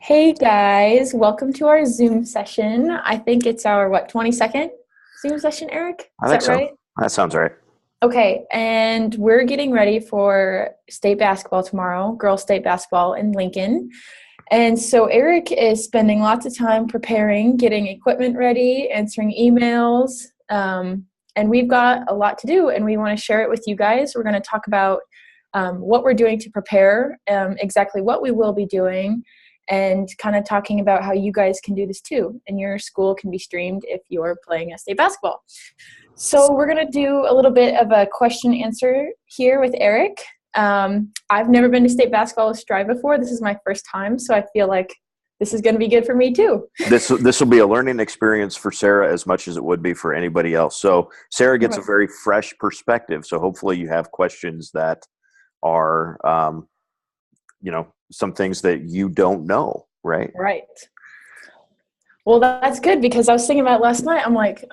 Hey guys, welcome to our Zoom session. I think it's our, 22nd Zoom session, Eric? I Is think that so. right? That sounds right. Okay, and we're getting ready for state basketball tomorrow, girls state basketball in Lincoln. And so Eric is spending lots of time preparing, getting equipment ready, answering emails, and we've got a lot to do, and we want to share it with you guys. We're going to talk about what we're doing to prepare, exactly what we will be doing, and kind of talking about how you guys can do this too, and your school can be streamed if you're playing a state basketball. So we're going to do a little bit of a question answer here with Eric. I've never been to state basketball with Striv before. This is my first time, so I feel like this is going to be good for me too. This will be a learning experience for Sara as much as it would be for anybody else. So Sara gets a very fresh perspective. So hopefully you have questions that are, some things that you don't know, right? Right. Well, that's good because I was thinking about it last night. I'm like,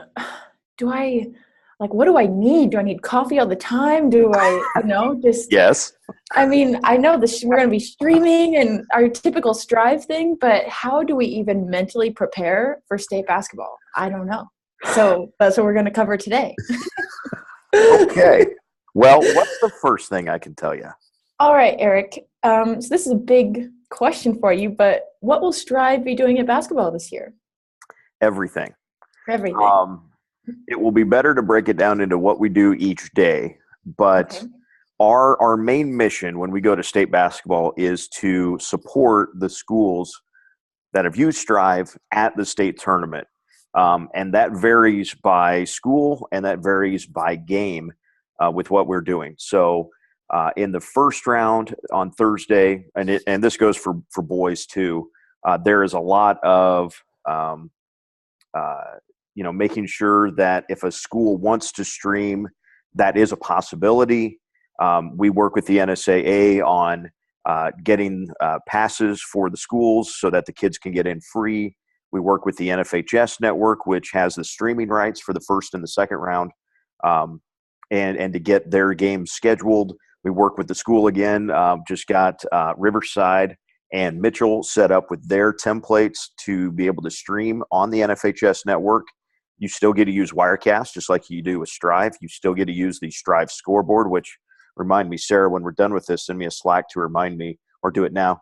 what do I need? Do I need coffee all the time? Do I, just Yes. I mean, I know we're going to be streaming and our typical Strive thing, but how do we even mentally prepare for state basketball? I don't know. So that's what we're going to cover today. Okay. Well, what's the first thing I can tell you? All right, Eric. So this is a big question for you, but what will Strive be doing at basketball this year? Everything. Everything. It will be better to break it down into what we do each day, but Okay. Our main mission when we go to state basketball is to support the schools that have used Strive at the state tournament. And that varies by school and that varies by game with what we're doing. So in the first round on Thursday, and this goes for boys too, there is a lot of making sure that if a school wants to stream, that is a possibility. We work with the NSAA on getting passes for the schools so that the kids can get in free. We work with the NFHS network, which has the streaming rights for the first and the second round, and to get their games scheduled. We work with the school again. Just got Riverside and Mitchell set up with their templates to be able to stream on the NFHS network. You still get to use Wirecast just like you do with Strive. You still get to use the Strive scoreboard, which remind me, Sara, when we're done with this, send me a Slack to remind me, or do it now,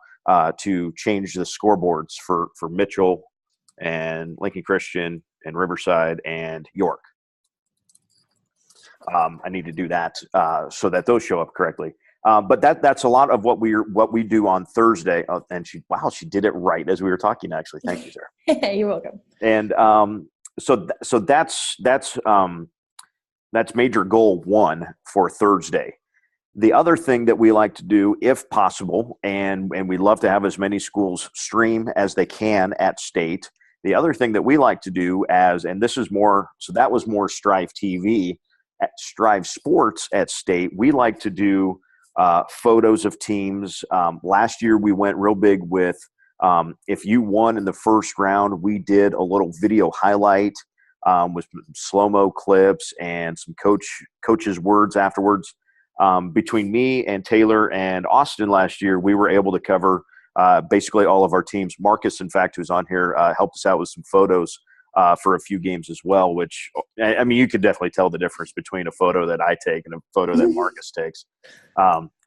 to change the scoreboards for Mitchell and Lincoln Christian and Riverside and York. I need to do that so that those show up correctly. But that's a lot of what we do on Thursday. And she did it right as we were talking. Actually, thank you, Sara. You're welcome. And so that's major goal one for Thursday. The other thing that we like to do, if possible, and we love to have as many schools stream as they can at state. The other thing that we like to do and this is more, so that was more Strive TV. At Strive Sports at state, we like to do photos of teams. Last year we went real big with if you won in the first round, we did a little video highlight with slow-mo clips and some coach's words afterwards. Between me and Taylor and Austin last year, we were able to cover basically all of our teams. Marcus, in fact, who's on here, helped us out with some photos for a few games as well, which, I mean, you could definitely tell the difference between a photo that I take and a photo that Marcus takes.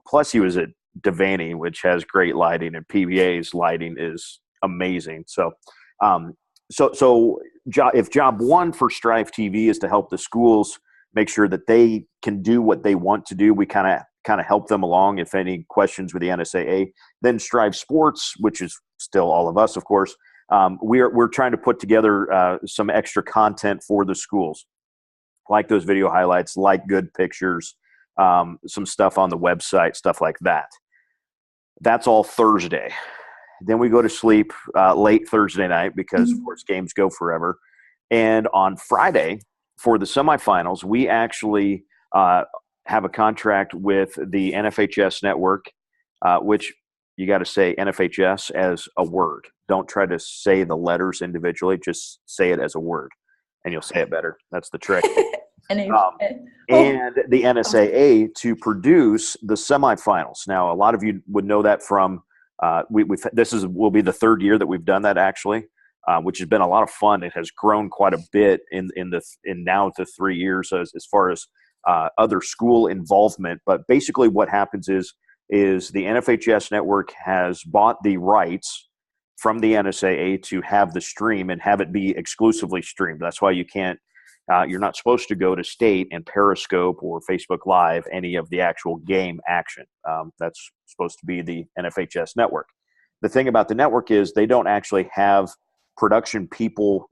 Plus, he was at Devaney, which has great lighting, and PBA's lighting is amazing. So if job one for Strive TV is to help the schools make sure that they can do what they want to do, we kind of help them along if any questions with the NSAA. Then Strive Sports, which is still all of us, of course, we're trying to put together some extra content for the schools, like those video highlights, like good pictures, some stuff on the website, stuff like that. That's all Thursday. Then we go to sleep late Thursday night because, of course, games go forever. And on Friday, for the semifinals, we actually have a contract with the NFHS network, which you got to say NFHS as a word. Don't try to say the letters individually. Just say it as a word, and you'll say it better. That's the trick. And and the NSAA to produce the semifinals. Now, a lot of you would know that from will be the third year that we've done that actually, which has been a lot of fun. It has grown quite a bit in now the 3 years as far as other school involvement. But basically, what happens is the NFHS network has bought the rights from the NSAA to have the stream and have it be exclusively streamed. That's why you can't. You're not supposed to go to state and Periscope or Facebook Live any of the actual game action. That's supposed to be the NFHS network. The thing about the network is they don't actually have production people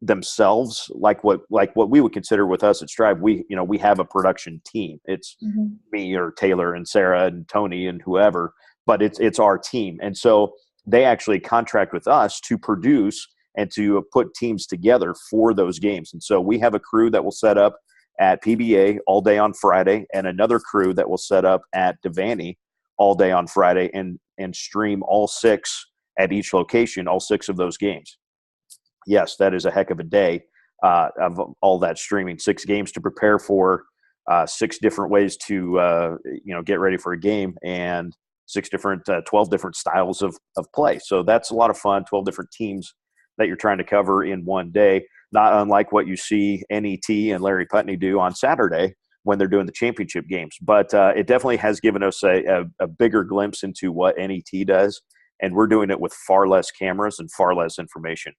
themselves like what we would consider with us at Striv. We have a production team. It's me or Taylor and Sara and Tony and whoever, but it's our team. And so they actually contract with us to produce and to put teams together for those games. And so we have a crew that will set up at PBA all day on Friday and another crew that will set up at Devaney all day on Friday and stream all 6 at each location, all 6 of those games. Yes, that is a heck of a day of all that streaming, 6 games to prepare for, 6 different ways to get ready for a game, and 12 different styles of play. So that's a lot of fun, 12 different teams that you're trying to cover in one day, not unlike what you see NET and Larry Putney do on Saturday when they're doing the championship games. But it definitely has given us a bigger glimpse into what NET does, and we're doing it with far less cameras and far less information.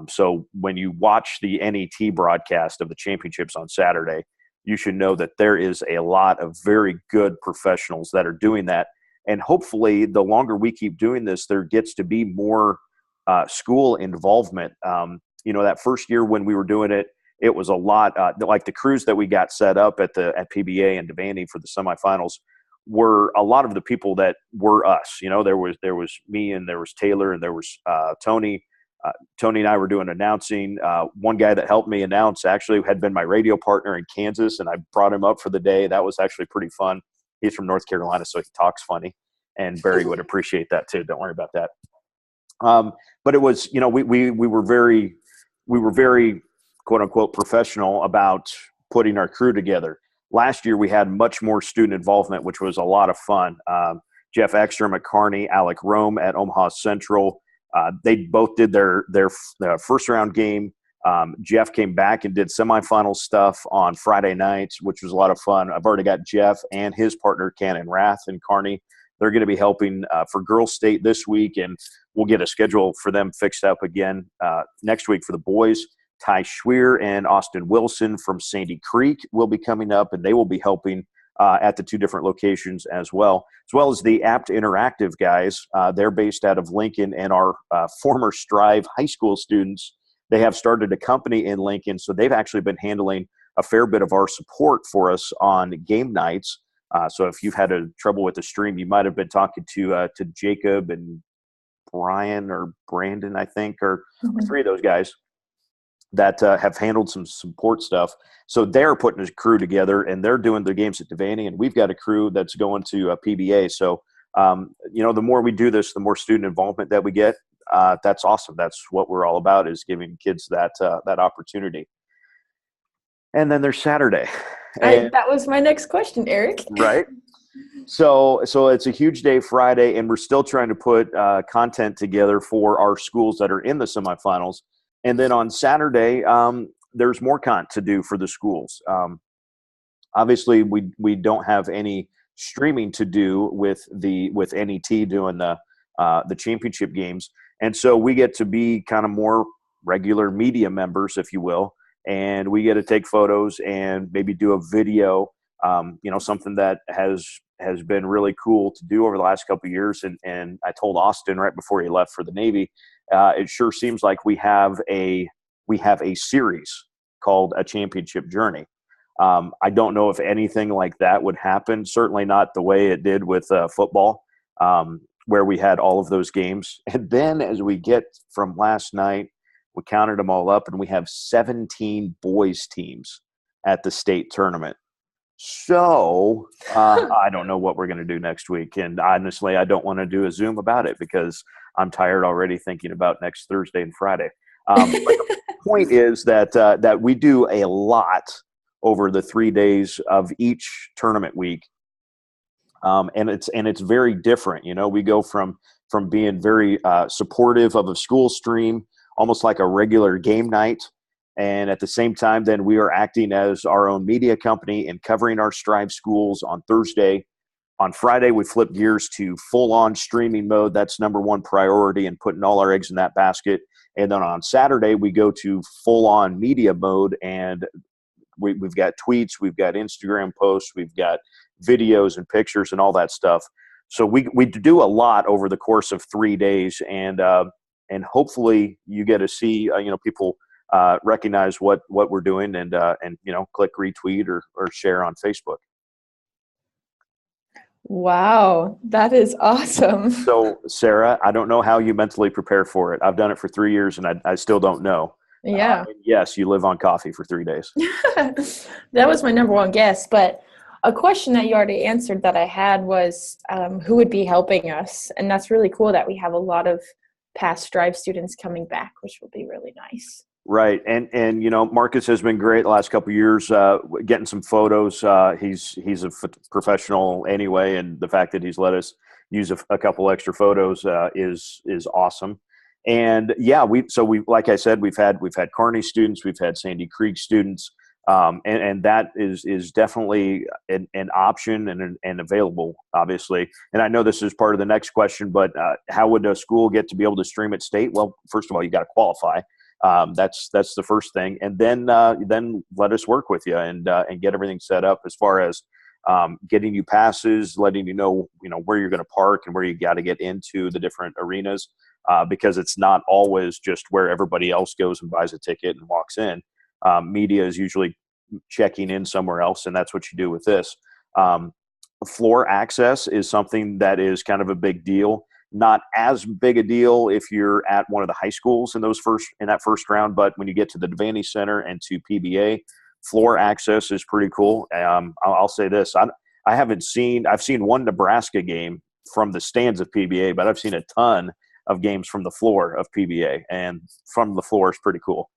So when you watch the NET broadcast of the championships on Saturday, you should know that there is a lot of very good professionals that are doing that. And hopefully the longer we keep doing this, there gets to be more school involvement. That first year when we were doing it, it was a lot like the crews that we got set up at PBA and Devaney for the semifinals were a lot of the people that were us. There was me and there was Taylor and there was Tony. Tony and I were doing announcing. One guy that helped me announce actually had been my radio partner in Kansas, and I brought him up for the day. That was actually pretty fun. He's from North Carolina, so he talks funny, and Barry would appreciate that too. Don't worry about that. But it was, we were very quote unquote professional about putting our crew together. Last year we had much more student involvement, which was a lot of fun. Jeff Ekstrom at Kearney, Alec Rome at Omaha Central. They both did their first round game. Jeff came back and did semifinal stuff on Friday night, which was a lot of fun. I've already got Jeff and his partner Cannon Rath in Kearney. They're going to be helping for girls state this week, and we'll get a schedule for them fixed up again next week for the boys. Ty Schweer and Austin Wilson from Sandy Creek will be coming up, and they will be helping at the 2 different locations as well as the Apt Interactive guys. They're based out of Lincoln, and our former Striv high school students, they have started a company in Lincoln, so they've actually been handling a fair bit of our support for us on game nights. So if you've had trouble with the stream, you might have been talking to Jacob and Brian or Brandon, I think, or 3 of those guys that have handled some support stuff. So they're putting a crew together, and they're doing the games at Devaney, and we've got a crew that's going to PBA. So, the more we do this, the more student involvement that we get. That's awesome. That's what we're all about, is giving kids that opportunity. And then there's Saturday. That was my next question, Eric. Right. So it's a huge day Friday, and we're still trying to put content together for our schools that are in the semifinals. And then on Saturday, there's more content to do for the schools. Obviously, we don't have any streaming to do with NET doing the championship games, and so we get to be kind of more regular media members, if you will, and we get to take photos and maybe do a video. Something that has been really cool to do over the last couple of years. And I told Austin right before he left for the Navy, it sure seems like we have a series called A Championship Journey. I don't know if anything like that would happen. Certainly not the way it did with football, where we had all of those games. And then as we get from last night, we counted them all up, and we have 17 boys teams at the state tournament. So I don't know what we're going to do next week. And honestly, I don't want to do a Zoom about it because I'm tired already thinking about next Thursday and Friday. But the point is that we do a lot over the 3 days of each tournament week. And it's very different. We go from being very supportive of a school stream, almost like a regular game night. And at the same time, then we are acting as our own media company and covering our Striv schools on Thursday. On Friday, we flip gears to full-on streaming mode. That's number one priority, and putting all our eggs in that basket. And then on Saturday, we go to full-on media mode, and we've got tweets, we've got Instagram posts, we've got videos and pictures and all that stuff. So we do a lot over the course of 3 days, and hopefully you get to see people recognize what we're doing, and click retweet or share on Facebook. Wow, that is awesome. So, Sarah, I don't know how you mentally prepare for it. I've done it for 3 years, and I still don't know. Yeah. Yes, you live on coffee for 3 days. That was my number one guess. But a question that you already answered that I had was who would be helping us? And that's really cool that we have a lot of past Striv students coming back, which will be really nice. Right. And Marcus has been great the last couple of years, getting some photos. He's a professional anyway, and the fact that he's let us use a couple extra photos is awesome. And yeah, we like I said, we've had Kearney students, we've had Sandy Creek students, and that is definitely an option and available, obviously. And I know this is part of the next question, but how would a school get to be able to stream at state? Well, first of all, you got to qualify. That's the first thing, and then let us work with you and get everything set up as far as getting you passes, letting you know where you're going to park and where you got to get into the different arenas, because it's not always just where everybody else goes and buys a ticket and walks in. Media is usually checking in somewhere else, and that's what you do with this. Floor access is something that is kind of a big deal. Not as big a deal if you're at one of the high schools in that first round, but when you get to the Devaney Center and to PBA, floor access is pretty cool. I'll say this: I've seen one Nebraska game from the stands of PBA, but I've seen a ton of games from the floor of PBA, and from the floor is pretty cool.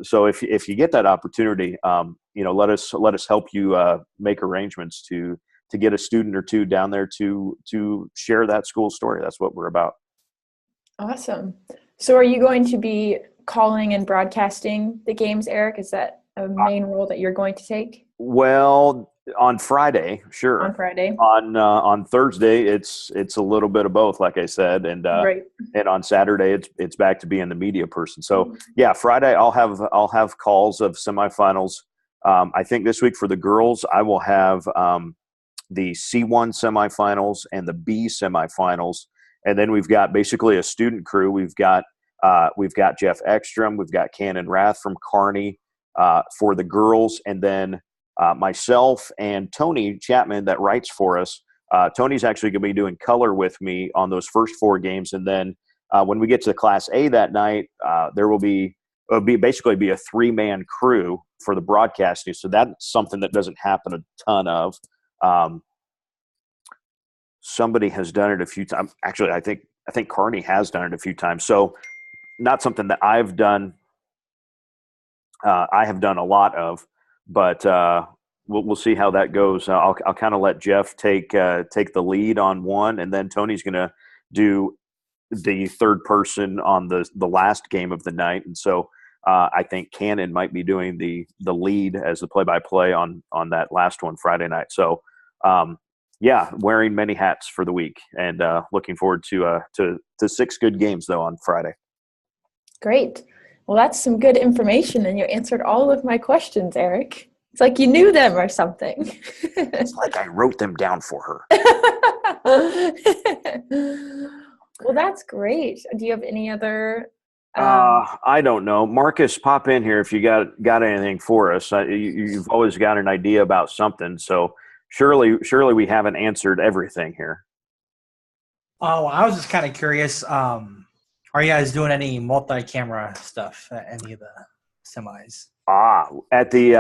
So if you get that opportunity, let us help you make arrangements to get a student or two down there to share that school story. That's what we're about. Awesome. So are you going to be calling and broadcasting the games, Eric? Is that a main role that you're going to take? Well, on Friday, sure. On Friday. On Thursday, it's a little bit of both, like I said, and right. And on Saturday, it's back to being the media person. So yeah, Friday I'll have calls of semifinals. I think this week for the girls, I will have the C1 semifinals and the B semifinals, and then we've got basically a student crew. We've got Jeff Ekstrom, we've got Cannon Rath from Kearney for the girls, and then myself and Tony Chapman that writes for us. Tony's actually going to be doing color with me on those first 4 games, and then when we get to Class A that night, it'll basically be a 3-man crew for the broadcasting. So that's something that doesn't happen a ton of. Somebody has done it a few times. Actually, I think Kearney has done it a few times. So not something that I've done. I have done a lot of, but we'll see how that goes. I'll kind of let Jeff take the lead on one, and then Tony's going to do the third person on the last game of the night. And so I think Cannon might be doing the lead as the play-by-play on that last one Friday night. So yeah, wearing many hats for the week, and looking forward to 6 good games though on Friday. Great. Well, that's some good information, and you answered all of my questions, Eric. It's like you knew them or something. It's like I wrote them down for her. Well, that's great. Do you have any other? I don't know. Marcus, pop in here if you got anything for us. You've always got an idea about something, so surely we haven't answered everything here. Oh, I was just kind of curious. Are you guys doing any multi-camera stuff at any of the semis? At the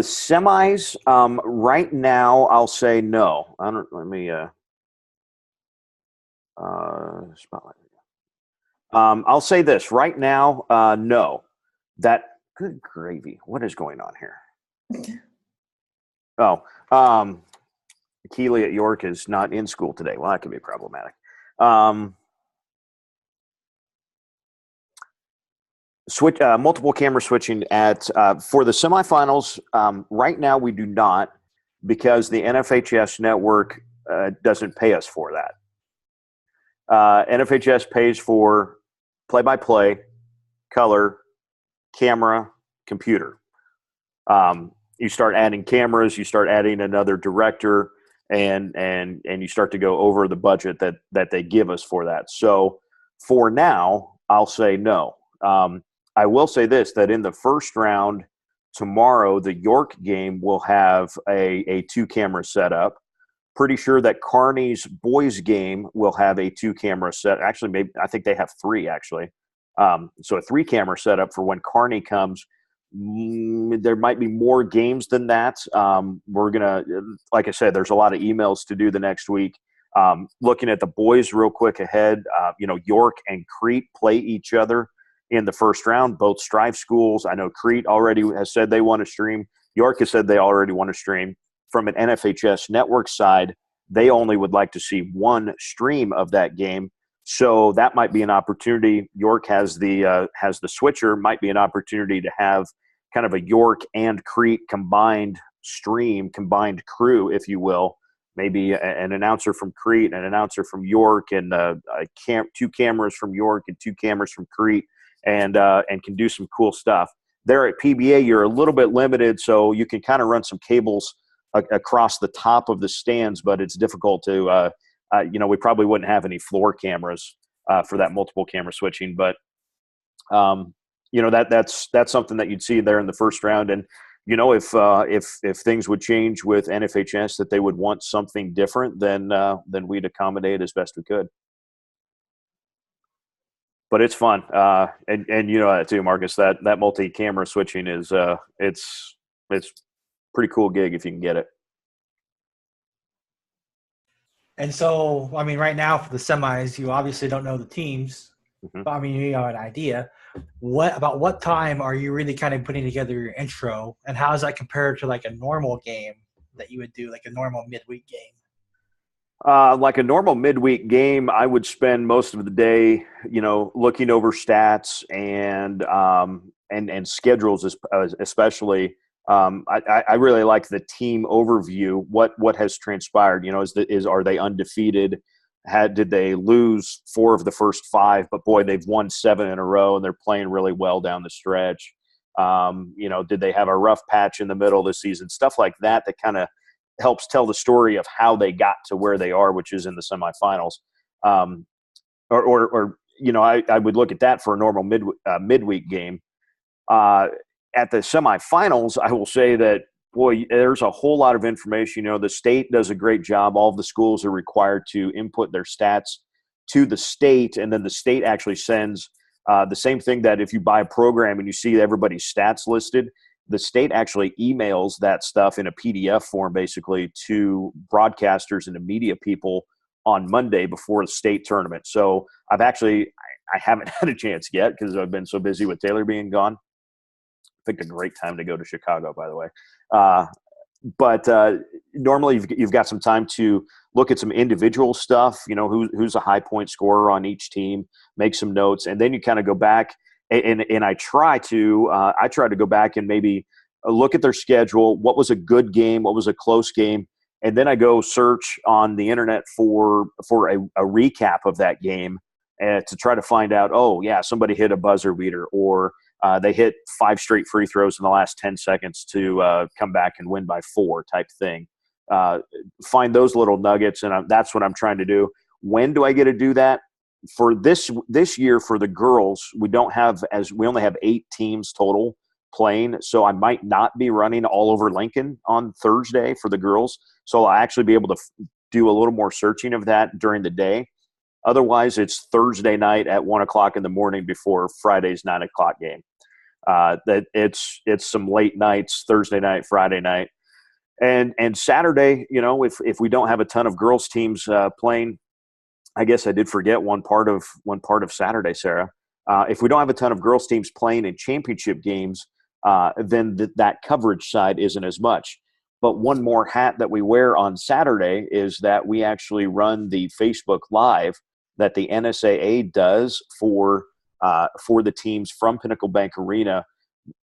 semis, right now I'll say no. Let me spotlight. I'll say this right now, no. That good gravy. What is going on here? Oh, Keeley at York is not in school today. Well, that could be problematic. Multiple camera switching at for the semifinals. Right now, we do not because the NFHS network doesn't pay us for that. NFHS pays for play-by-play, color, camera, computer. You start adding cameras, you start adding another director, and you start to go over the budget that they give us for that. So for now, I'll say no. I will say this, that in the first round tomorrow, the York game will have a 2-camera setup. Pretty sure that Kearney's boys game will have a 2-camera set. Actually, maybe I think they have 3 actually. So a 3-camera setup for when Kearney comes. There might be more games than that. We're gonna, like I said, there's a lot of emails to do the next week. Looking at the boys real quick ahead, York and Crete play each other in the first round, both Striv schools. I know Crete already has said they want to stream. York has said they already want to stream. From an NFHS network side, they only would like to see 1 stream of that game. So that might be an opportunity. York has the switcher, might be an opportunity to have kind of a York and Crete combined stream, combined crew, if you will. Maybe an announcer from Crete, an announcer from York, and 2 cameras from York and 2 cameras from Crete, and can do some cool stuff. There at PBA, you're a little bit limited, so you can kind of run some cables across the top of the stands, but it's difficult to we probably wouldn't have any floor cameras for that multiple camera switching, but that's something that you'd see there in the first round. And if things would change with NFHS that they would want something different, then we'd accommodate as best we could. But it's fun, and you know that too, Marcus. That multi-camera switching is it's pretty cool gig if you can get it. And so, I mean, right now for the semis, you obviously don't know the teams, but I mean, you have an idea. What time are you really kind of putting together your intro, and how does that compare to like a normal game that you would do, like a normal midweek game? Like a normal midweek game, I would spend most of the day, looking over stats and schedules, especially. I really like the team overview. What has transpired? Are they undefeated? Did they lose 4 of the first 5? But boy, they've won 7 in a row, and they're playing really well down the stretch. Did they have a rough patch in the middle of the season? Stuff like that kind of helps tell the story of how they got to where they are, which is in the semifinals. I would look at that for a normal midweek game. At the semifinals, I will say that, boy, there's a whole lot of information. The state does a great job. All of the schools are required to input their stats to the state, and then the state actually sends the same thing that if you buy a program and you see everybody's stats listed, the state actually emails that stuff in a PDF form basically to broadcasters and to media people on Monday before the state tournament. So I haven't had a chance yet because I've been so busy with Taylor being gone. I think a great time to go to Chicago, by the way. But normally you've got some time to look at some individual stuff, who's a high point scorer on each team, make some notes, and then you kind of go back and I try to go back and maybe look at their schedule. What was a good game? What was a close game? And then I go search on the internet for a recap of that game to try to find out, oh yeah, somebody hit a buzzer beater, or they hit 5 straight free throws in the last 10 seconds to come back and win by 4 type thing. Find those little nuggets, and that's what I'm trying to do. When do I get to do that? For this year, for the girls, we only have 8 teams total playing, so I might not be running all over Lincoln on Thursday for the girls. So I'll actually be able to do a little more searching of that during the day. Otherwise, it's Thursday night at 1:00 in the morning before Friday's 9:00 game. That it's some late nights, Thursday night, Friday night, and Saturday. If we don't have a ton of girls teams playing, I guess I did forget one part of Saturday, Sarah. If we don't have a ton of girls teams playing in championship games, then that coverage side isn't as much. But one more hat that we wear on Saturday is that we actually run the Facebook Live that the NSAA does for the teams from Pinnacle Bank Arena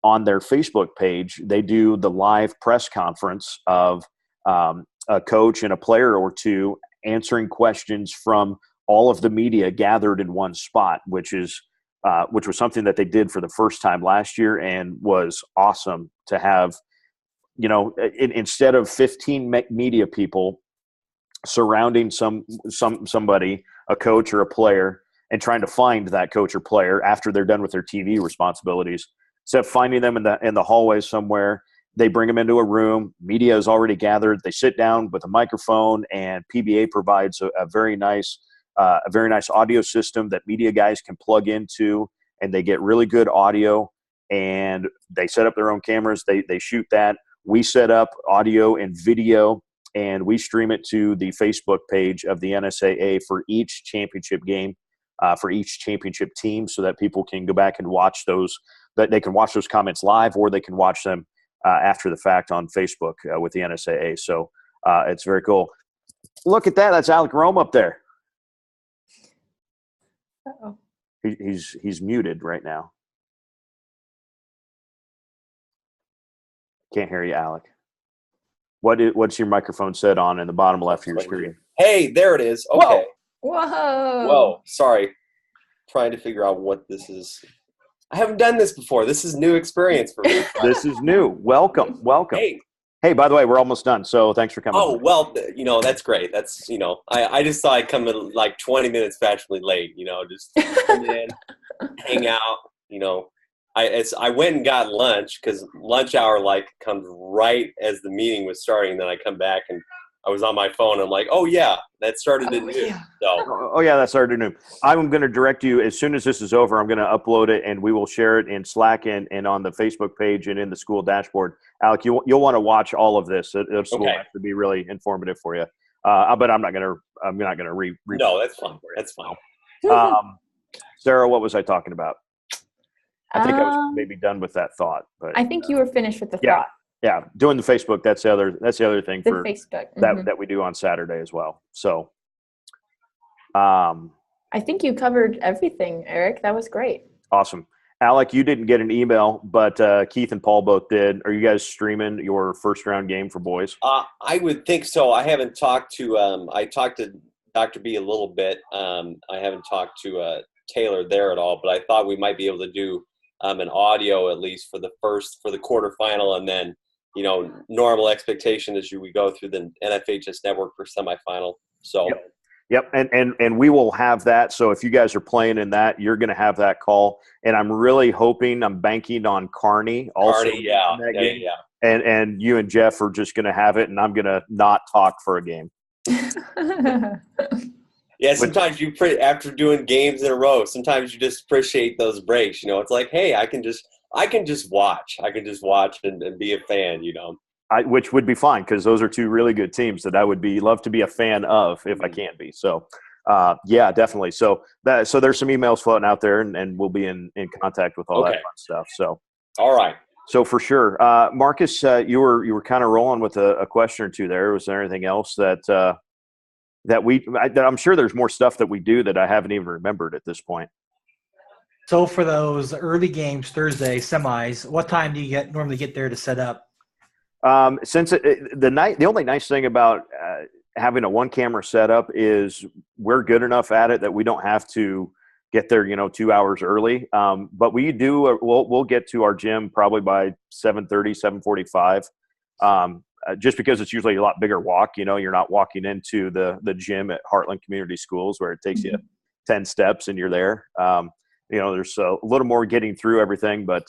on their Facebook page. They do the live press conference of a coach and a player or two answering questions from all of the media gathered in one spot, which was something that they did for the first time last year and was awesome to have. Instead of 15 media people surrounding somebody, a coach or a player, and trying to find that coach or player after they're done with their TV responsibilities, instead of finding them in the hallways somewhere, they bring them into a room. Media is already gathered. They sit down with a microphone, and PBA provides a very nice audio system that media guys can plug into, and they get really good audio. And they set up their own cameras. They shoot that. We set up audio and video, and we stream it to the Facebook page of the NSAA for each championship game, for each championship team, so that people can go back and watch those. That they can watch those comments live, or they can watch them after the fact on Facebook with the NSAA. So it's very cool. Look at that. That's Alec Rome up there. Uh-oh. He's muted right now. Can't hear you, Alec. What's your microphone set on in the bottom left of your screen? Hey, there it is. Okay. Whoa. Sorry. Trying to figure out what this is. I haven't done this before. This is new experience for me. This is new. Welcome. Hey, by the way, we're almost done, so thanks for coming. Oh, well, that's great. That's, I just thought I'd come in like 20 minutes fashionably late, just come in, hang out, I went and got lunch because lunch hour comes right as the meeting was starting. Then I come back and I was on my phone. I'm like, oh yeah, that started at noon. Yeah. So. Oh yeah, that started at noon. I'm going to direct you as soon as this is over. I'm going to upload it and we will share it in Slack and on the Facebook page and in the school dashboard. Alec, you'll want to watch all of this. It will have to be really informative for you. But I'm not going to read. No, that's fine. That's fine. Sara, what was I talking about? I think I was maybe done with that thought, but I think you were finished with the thought. Yeah, doing the Facebook. That's the other thing for Facebook that we do on Saturday as well. So, I think you covered everything, Eric. That was great. Awesome, Alec. You didn't get an email, but Keith and Paul both did. Are you guys streaming your first round game for boys? I would think so. I haven't talked to. I talked to Dr. B a little bit. I haven't talked to Taylor there at all, but I thought we might be able to do an audio at least for the quarterfinal, and then normal expectation as we go through the NFHS network for semifinal. So yep. And we will have that. So if you guys are playing in that, you're going to have that call. And I'm really hoping, I'm banking on Carney also. Yeah. And you and Jeff are just going to have it, and I'm going to not talk for a game. Yeah, sometimes after doing games in a row, sometimes you just appreciate those breaks. It's like, hey, I can just watch. I can just watch and be a fan. Which would be fine because those are two really good teams that I would love to be a fan of if I can be. So, yeah, definitely. So there's some emails floating out there, and we'll be in contact with all that fun stuff. So, all right. So for sure, Marcus, you were kind of rolling with a question or two there. Was there anything else that I'm sure there's more stuff that we do that I haven't even remembered at this point? So for those early games, Thursday semis, what time do you normally get there to set up? Since the only nice thing about having a one camera setup is we're good enough at it that we don't have to get there, 2 hours early. But we do. We'll get to our gym probably by 7:30, 7:45. Just because it's usually a lot bigger walk, you're not walking into the gym at Heartland Community Schools where it takes you 10 steps and you're there. There's a little more getting through everything, but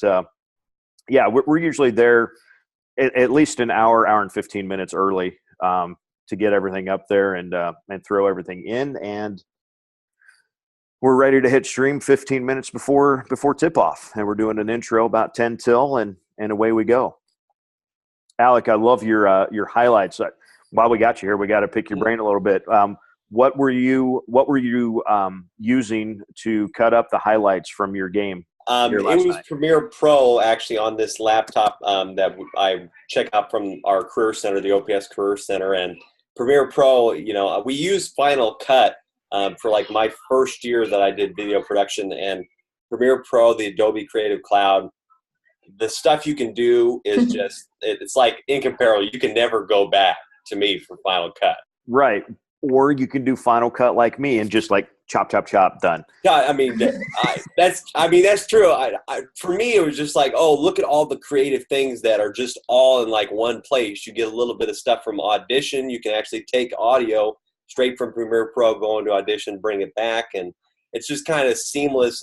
yeah, we're usually there at least an hour and 15 minutes early to get everything up there and throw everything in, and we're ready to hit stream 15 minutes before tip off, and we're doing an intro about 10 till, and away we go. Alec, I love your highlights. While we got you here, we got to pick your brain a little bit. What were you using to cut up the highlights from your game It was night? Premiere Pro actually on this laptop that I check out from our career center, the OPS Career Center, and Premiere Pro. We use Final Cut for like my first year that I did video production, and Premiere Pro, the Adobe Creative Cloud. The stuff you can do is just it's like incomparable. You can never go back to me for Final Cut. Right. Or you can do Final Cut like me and just like chop, chop, chop, done. Yeah, I mean that's true. For me, it was just like, oh, look at all the creative things that are just all in like one place. You get a little bit of stuff from Audition. You can actually take audio straight from Premiere Pro, go into Audition, bring it back, and it's just kind of seamless.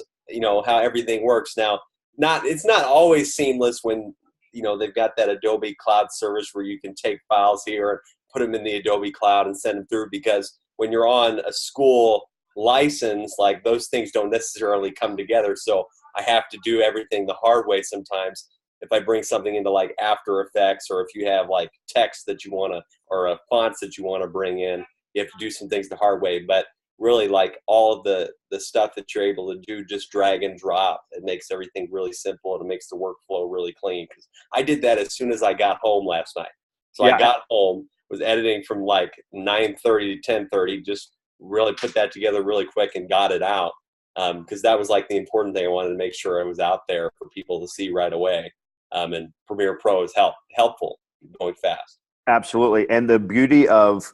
How everything works now. It's not always seamless when they've got that Adobe Cloud service where you can take files here and put them in the Adobe Cloud and send them through, because when you're on a school license, like those things don't necessarily come together. So I have to do everything the hard way sometimes. If I bring something into like After Effects, or if you have like text that you want to, or fonts that you want to bring in, you have to do some things the hard way. But really, like all of the stuff that you're able to do, just drag and drop. It makes everything really simple, and it makes the workflow really clean. Because I did that as soon as I got home last night. So I got home, was editing from like 9:30 to 10:30, just really put that together really quick and got it out. Because that was like the important thing. I wanted to make sure it was out there for people to see right away. And Premiere Pro is helpful going fast. Absolutely. And the beauty of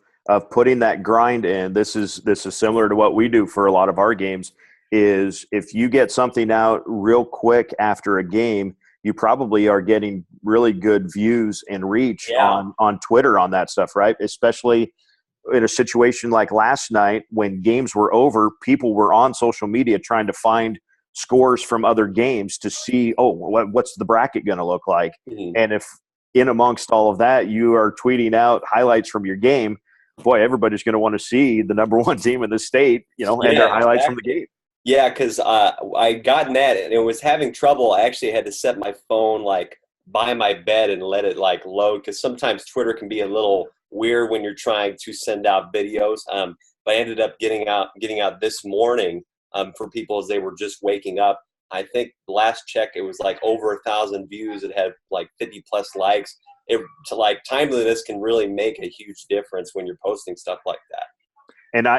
putting that grind in, this is similar to what we do for a lot of our games, is if you get something out real quick after a game, you probably are getting really good views and reach on Twitter on that stuff, right? Especially in a situation like last night when games were over, people were on social media trying to find scores from other games to see, what's the bracket going to look like? Mm-hmm. And if in amongst all of that, you are tweeting out highlights from your game, boy, everybody's going to want to see the number one team in the state, and their highlights from the game. Yeah, because I got that and it was having trouble. I actually had to set my phone like by my bed and let it like load, because sometimes Twitter can be a little weird when you're trying to send out videos. But I ended up getting out this morning for people as they were just waking up. I think last check it was like over 1,000 views. It had like 50 plus likes. Timeliness can really make a huge difference when you're posting stuff like that.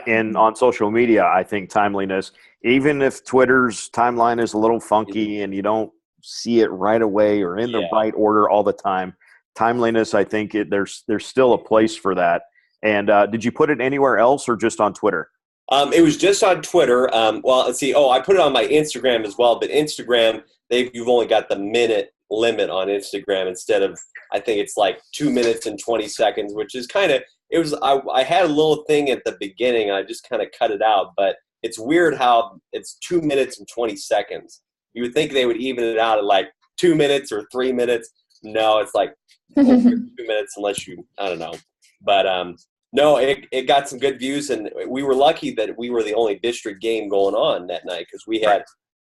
And on social media, I think timeliness, even if Twitter's timeline is a little funky and you don't see it right away or in the right order all the time, timeliness, I think there's still a place for that. And did you put it anywhere else or just on Twitter? It was just on Twitter. Well, let's see. I put it on my Instagram as well. But Instagram, you've only got the minute limit on Instagram instead of, I think it's like 2 minutes and 20 seconds, which is kind of, I had a little thing at the beginning and I just kind of cut it out, but it's weird how it's 2 minutes and 20 seconds. You would think they would even it out at like 2 minutes or 3 minutes. No, it's like 2 minutes unless I don't know. But no, it got some good views, and we were lucky that we were the only district game going on that night, because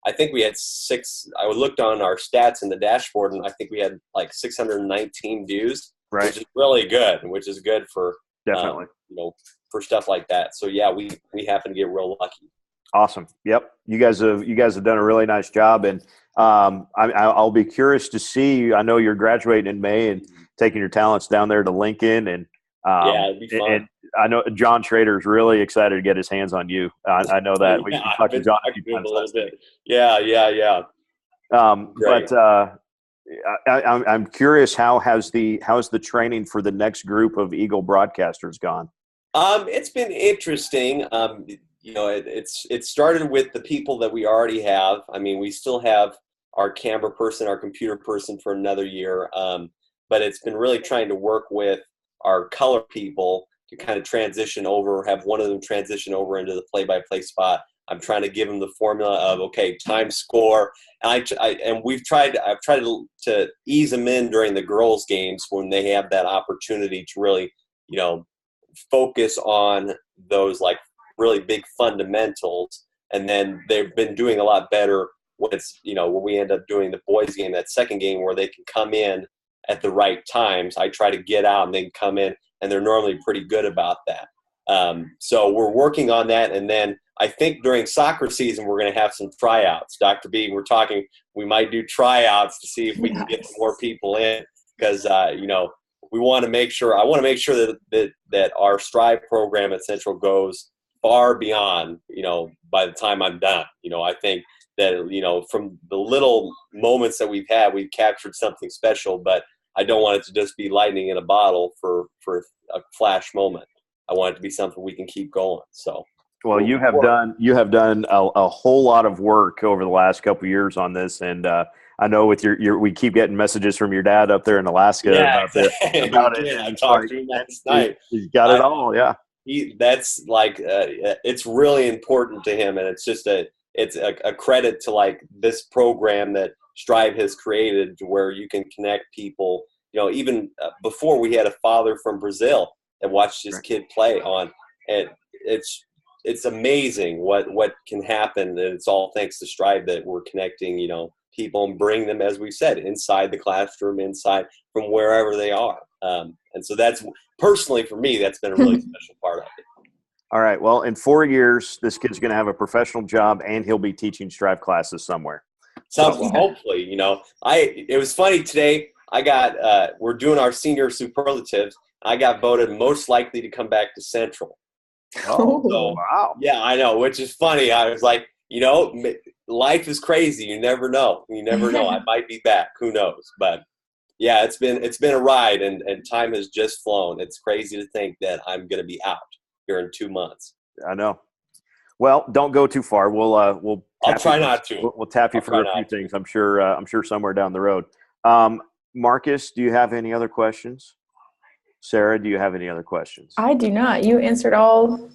I think we had 6. I looked on our stats in the dashboard, and I think we had like 619 views, which is really good, which is good for definitely for stuff like that. So yeah, we happen to get real lucky. Awesome. Yep, you guys have done a really nice job, and I'll be curious to see. I know you're graduating in May and taking your talents down there to Lincoln, and it'd be fun. And I know John Schrader is really excited to get his hands on you. I know that. We talked to John a few times last week. Yeah. But I'm curious, how's the training for the next group of Eagle broadcasters gone? It's been interesting. It started with the people that we already have. I mean, we still have our camera person, our computer person for another year. But it's been really trying to work with our color people to kind of transition over, have one of them transition over into the play-by-play spot. I'm trying to give them the formula of, okay, time, score. And I've tried to ease them in during the girls' games when they have that opportunity to really, focus on those like really big fundamentals. And then they've been doing a lot better when it's, when we end up doing the boys' game, that second game where they can come in at the right times. I try to get out and they can come in, and they're normally pretty good about that. So we're working on that. And then I think during soccer season we're going to have some tryouts. Dr. B, we're talking we might do tryouts to see if we can get some more people in because we want to make sure. I want to make sure that our Strive program at Central goes far beyond. By the time I'm done, I think that from the little moments that we've had, we've captured something special. But I don't want it to just be lightning in a bottle for a flash moment. I want it to be something we can keep going. So. Well, you have done a whole lot of work over the last couple of years on this, and I know with your we keep getting messages from your dad up there in Alaska about it. I talked to him last night. He's got it all, yeah. That's like it's really important to him, and it's a credit to like this program that Strive has created, to where you can connect people. Even before we had a father from Brazil that watched his kid play on, and it's amazing what can happen, and it's all thanks to Strive that we're connecting, people and bring them, as we've said, inside the classroom, inside from wherever they are. And so that's personally for me, that's been a really special part of it. All right. Well, in 4 years, this kid's going to have a professional job, and he'll be teaching Strive classes somewhere. Hopefully, it was funny today. We're doing our senior superlatives. I got voted most likely to come back to Central. Oh, so, wow. Yeah, I know, which is funny. I was like, life is crazy. You never know. I might be back. Who knows? But yeah, it's been a ride, and time has just flown. It's crazy to think that I'm going to be out here in 2 months. I know. Well, don't go too far. We'll I'll try not to. We'll tap you for a few things. I'm sure somewhere down the road. Marcus, do you have any other questions? Sarah, do you have any other questions? I do not. You answered all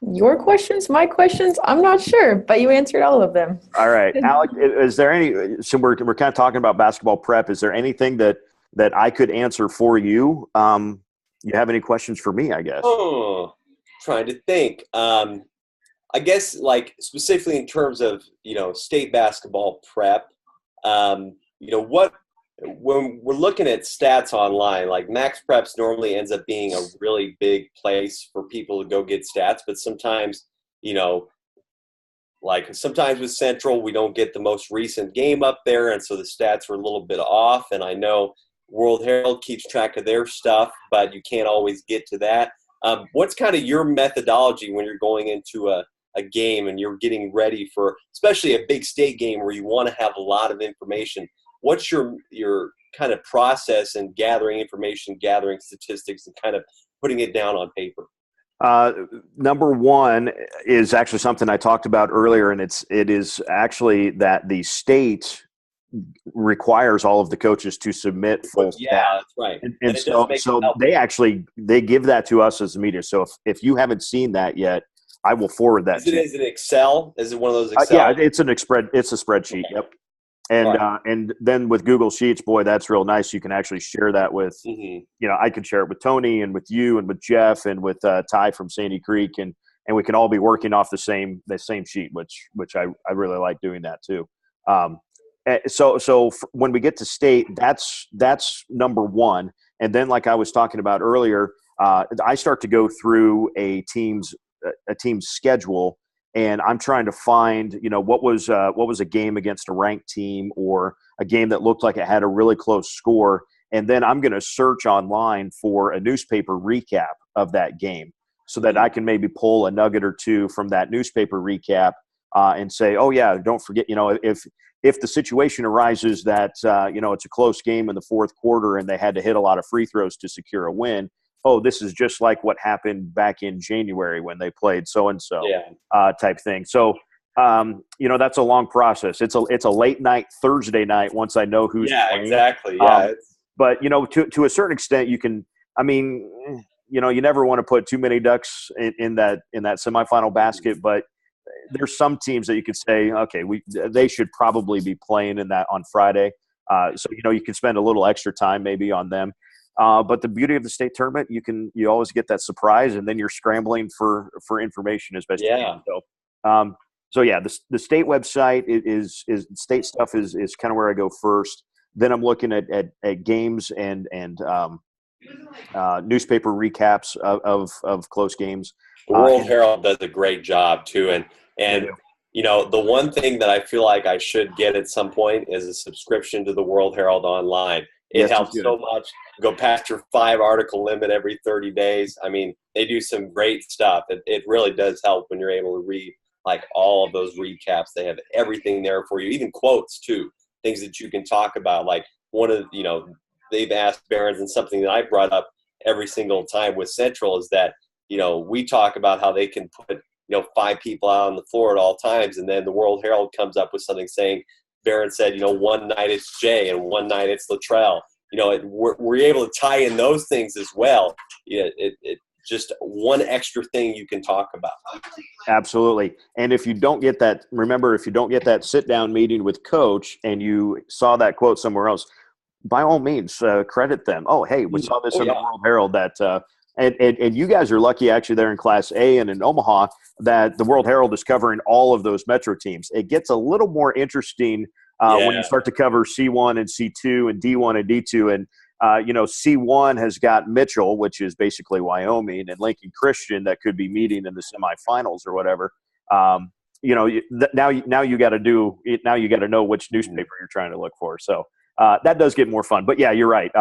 your questions, my questions. I'm not sure, but you answered all of them. All right. Alec, is there any – so we're kind of talking about basketball prep. Is there anything that I could answer for you? You have any questions for me, I guess? Oh, trying to think. I guess like specifically in terms of, state basketball prep, when we're looking at stats online, like Max Preps normally ends up being a really big place for people to go get stats, but sometimes, sometimes with Central, we don't get the most recent game up there, and so the stats are a little bit off, and I know World Herald keeps track of their stuff, but you can't always get to that. What's kind of your methodology when you're going into a game and you're getting ready for, especially a big state game where you want to have a lot of information? What's your kind of process in gathering information, gathering statistics, and kind of putting it down on paper? Number one is actually something I talked about earlier, and it is actually that the state requires all of the coaches to submit full stats. Yeah, that's right. And so they give that to us as the media. So if you haven't seen that yet, I will forward that to you. Is it Excel? Is it one of those Excel? Yeah, it's a spreadsheet. Okay. Yep. And then with Google Sheets, boy, that's real nice. You can actually share that with, I could share it with Tony and with you and with Jeff and with Ty from Sandy Creek, and we can all be working off the same sheet, which I really like doing that too. So when we get to state, that's number one. And then, like I was talking about earlier, I start to go through a team's schedule. And I'm trying to find, what was a game against a ranked team or a game that looked like it had a really close score. And then I'm going to search online for a newspaper recap of that game so that I can maybe pull a nugget or two from that newspaper recap and say, oh, yeah, don't forget, if the situation arises that, it's a close game in the fourth quarter and they had to hit a lot of free throws to secure a win, oh, this is just like what happened back in January when they played so-and-so type thing. So, that's a long process. It's a late night Thursday night once I know who's playing. Exactly. Yeah. But, to a certain extent, you can – you never want to put too many ducks in that semifinal basket, but there's some teams that you could say, okay, they should probably be playing in that on Friday. So, you can spend a little extra time maybe on them. But the beauty of the state tournament, you always get that surprise, and then you're scrambling for information as best you can. So, the state website is state stuff is kind of where I go first. Then I'm looking at games and newspaper recaps of close games. The World Herald does a great job too, and And the one thing that I feel like I should get at some point is a subscription to the World Herald Online. It helps so much. Go past your 5-article limit every 30 days. I mean, they do some great stuff. It really does help when you're able to read like all of those recaps. They have everything there for you, even quotes too, things that you can talk about. Like one of, they've asked Barons, and something that I brought up every single time with Central is that, we talk about how they can put 5 people out on the floor at all times. And then the World Herald comes up with something saying, Barron said, one night it's Jay and one night it's Latrell. We're able to tie in those things as well. It just one extra thing you can talk about. Absolutely. And if you don't get that, remember, if you don't get that sit down meeting with coach and you saw that quote somewhere else, by all means, credit them. Oh, hey, we saw this in the World Herald that, and you guys are lucky actually there in Class A and in Omaha that the World Herald is covering all of those Metro teams. It gets a little more interesting when you start to cover C1 and C2 and D1 and D2. And, C1 has got Mitchell, which is basically Wyoming, and Lincoln Christian that could be meeting in the semifinals or whatever. Now you got to know which newspaper you're trying to look for. So that does get more fun. But yeah, you're right.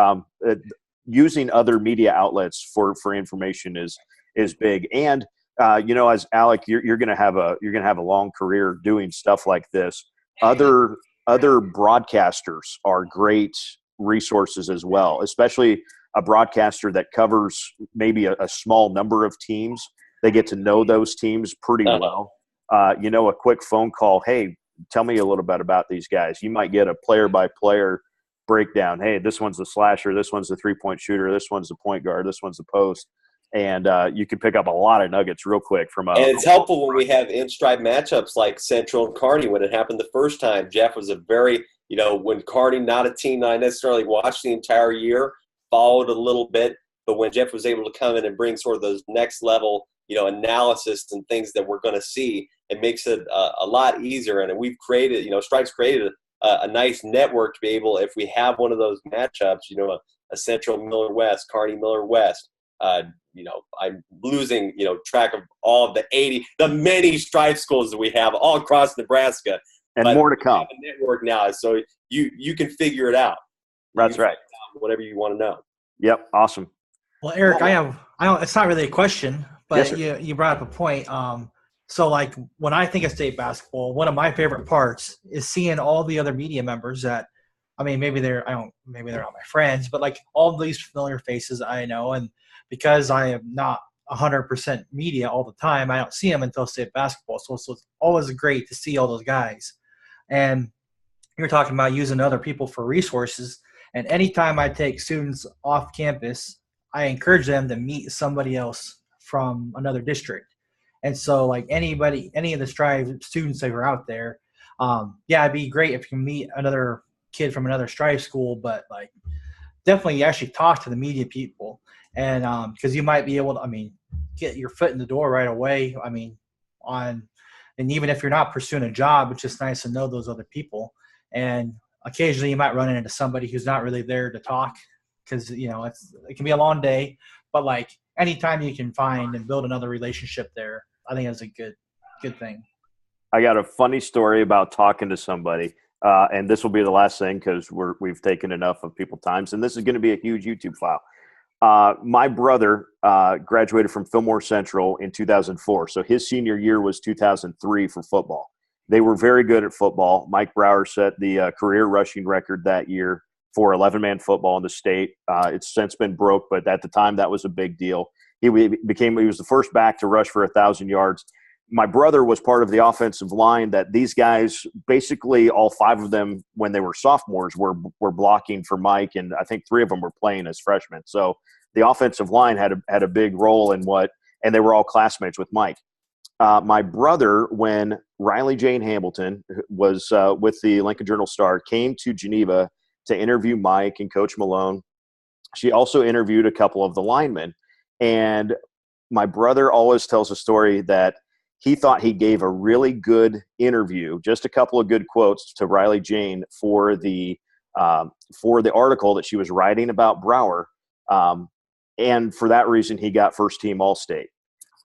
Using other media outlets for information is big. And as Alec, you're going to have a long career doing stuff like this. Other broadcasters are great resources as well, especially a broadcaster that covers maybe a small number of teams. They get to know those teams pretty well. A quick phone call. Hey, tell me a little bit about these guys. You might get a player by player breakdown. Hey, this one's the slasher. This one's the 3-point shooter. This one's the point guard. This one's the post. And you can pick up a lot of nuggets real quick from and it's helpful when we have in-stripe matchups like Central and Kearney. When it happened the first time, Jeff was a very, when Kearney, not a team that I necessarily watched the entire year, followed a little bit, but when Jeff was able to come in and bring sort of those next level, analysis and things that we're going to see, it makes it a lot easier. And we've created, Stripe's created a nice network to be able, if we have one of those matchups, a Central Miller West, Kearney Miller West, I'm losing, track of all of the many Stripe schools that we have all across Nebraska. And more to come. The network now, so you can figure it out. That's right. Whatever you want to know. Yep. Awesome. Well, Eric, it's not really a question, but you brought up a point. So like when I think of state basketball, one of my favorite parts is seeing all the other media members that, maybe they're not my friends, but like all these familiar faces I know. And because I am not 100% media all the time, I don't see them until state basketball. So it's always great to see all those guys. And you're talking about using other people for resources. And anytime I take students off campus, I encourage them to meet somebody else from another district. And so like any of the Strive students that are out there, it'd be great if you can meet another kid from another Strive school, but like definitely actually talk to the media people. And because you might be able to, get your foot in the door right away. And even if you're not pursuing a job, it's just nice to know those other people. And occasionally you might run into somebody who's not really there to talk because, it can be a long day. But like anytime you can find and build another relationship there, I think that's a good thing. I got a funny story about talking to somebody. And this will be the last thing because we've taken enough of people's times. And this is going to be a huge YouTube file. My brother graduated from Fillmore Central in 2004. So his senior year was 2003 for football. They were very good at football. Mike Brower set the career rushing record that year for 11-man football in the state. It's since been broke, but at the time that was a big deal. He was the first back to rush for 1,000 yards. My brother was part of the offensive line that these guys, basically all 5 of them when they were sophomores were blocking for Mike, and I think 3 of them were playing as freshmen. So the offensive line had a big role in and they were all classmates with Mike. My brother, when Riley Jane Hamilton was with the Lincoln Journal-Star, came to Geneva to interview Mike and Coach Malone. She also interviewed a couple of the linemen. And my brother always tells a story that he thought he gave a really good interview, just a couple of good quotes to Riley Jane for the article that she was writing about Brower. And for that reason, he got first team All-State.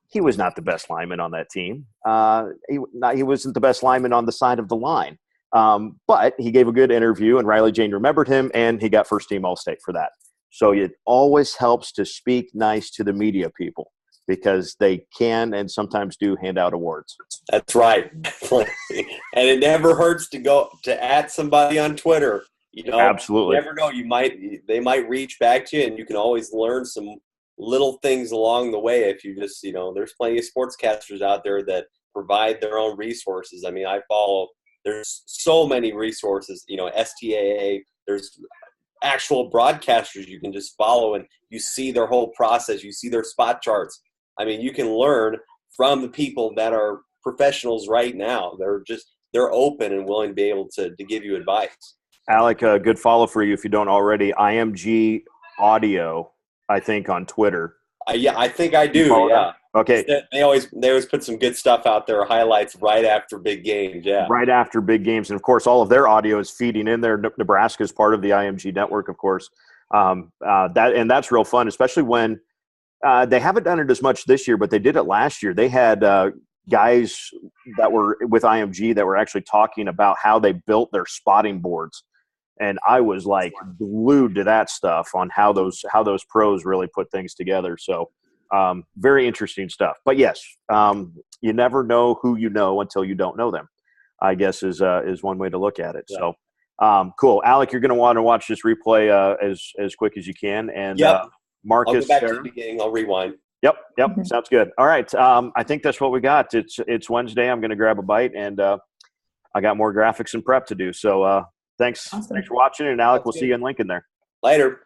he was not the best lineman on that team. He wasn't the best lineman on the side of the line. But he gave a good interview, and Riley Jane remembered him, and he got first-team All-State for that. So it always helps to speak nice to the media people because they can and sometimes do hand out awards. That's right. And it never hurts to go to at somebody on Twitter. Absolutely. You never know. They might reach back to you, and you can always learn some little things along the way if you just, there's plenty of sportscasters out there that provide their own resources. I mean, there's so many resources, STAA, there's actual broadcasters you can just follow, and you see their whole process. You see their spot charts. I mean, you can learn from the people that are professionals right now. They're open and willing to be able to give you advice. Alec, a good follow for you if you don't already. IMG Audio, I think, on Twitter. Yeah, I think I do. Yeah. Okay. They always put some good stuff out there, highlights right after big games. Yeah. Right after big games, and of course, all of their audio is feeding in there. Nebraska is part of the IMG network, of course. That's real fun, especially when they haven't done it as much this year, but they did it last year. They had guys that were with IMG that were actually talking about how they built their spotting boards. And I was like glued to that stuff on how those pros really put things together. So very interesting stuff. But yes, you never know who you know until you don't know them, I guess is one way to look at it. Yeah. So cool. Alec, you're going to want to watch this replay as quick as you can. And Marcus, I'll go back to the beginning. I'll rewind. Yep. Mm-hmm. Sounds good. All right. I think that's what we got. It's Wednesday. I'm going to grab a bite, and I got more graphics and prep to do. So thanks. Awesome. Thanks for watching, and Alec, we'll see you in Lincoln there. Later.